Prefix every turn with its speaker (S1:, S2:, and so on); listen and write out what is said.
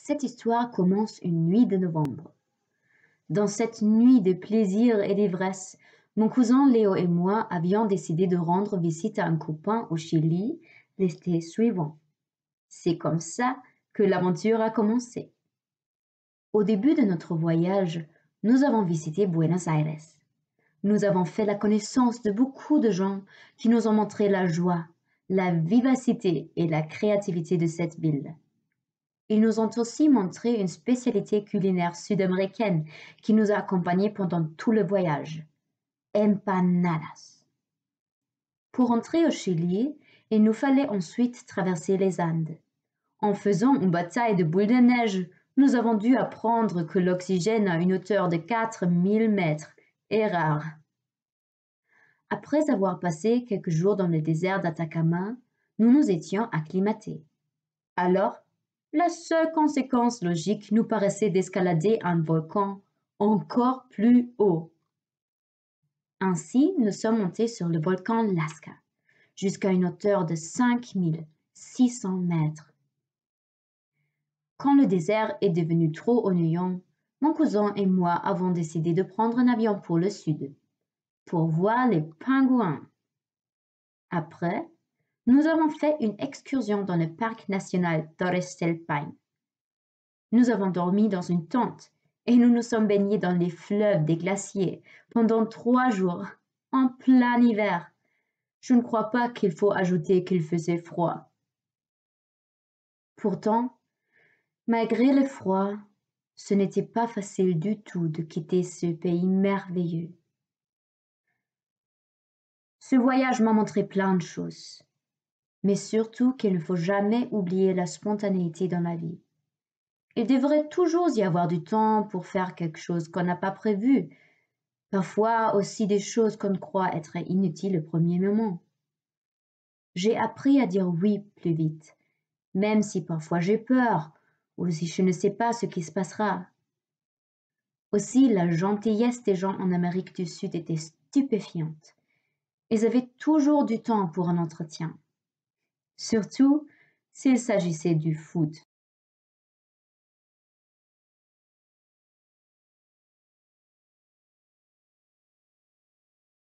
S1: Cette histoire commence une nuit de novembre. Dans cette nuit de plaisir et d'ivresse, mon cousin Léo et moi avions décidé de rendre visite à un copain au Chili l'été suivant. C'est comme ça que l'aventure a commencé. Au début de notre voyage, nous avons visité Buenos Aires. Nous avons fait la connaissance de beaucoup de gens qui nous ont montré la joie, la vivacité et la créativité de cette ville. Ils nous ont aussi montré une spécialité culinaire sud-américaine qui nous a accompagnés pendant tout le voyage. Empanadas. Pour entrer au Chili, il nous fallait ensuite traverser les Andes. En faisant une bataille de boules de neige, nous avons dû apprendre que l'oxygène à une hauteur de 4000 mètres est rare. Après avoir passé quelques jours dans le désert d'Atacama, nous nous étions acclimatés. Alors, la seule conséquence logique nous paraissait d'escalader un volcan encore plus haut. Ainsi, nous sommes montés sur le volcan Lasca, jusqu'à une hauteur de 5600 mètres. Quand le désert est devenu trop ennuyant, mon cousin et moi avons décidé de prendre un avion pour le sud, pour voir les pingouins. Après, nous avons fait une excursion dans le parc national Torres del Paine. Nous avons dormi dans une tente et nous nous sommes baignés dans les fleuves des glaciers pendant 3 jours, en plein hiver. Je ne crois pas qu'il faut ajouter qu'il faisait froid. Pourtant, malgré le froid, ce n'était pas facile du tout de quitter ce pays merveilleux. Ce voyage m'a montré plein de choses, mais surtout qu'il ne faut jamais oublier la spontanéité dans la vie. Il devrait toujours y avoir du temps pour faire quelque chose qu'on n'a pas prévu, parfois aussi des choses qu'on croit être inutiles au premier moment. J'ai appris à dire oui plus vite, même si parfois j'ai peur ou si je ne sais pas ce qui se passera. Aussi, la gentillesse des gens en Amérique du Sud était stupéfiante. Ils avaient toujours du temps pour un entretien, surtout s'il s'agissait du foot.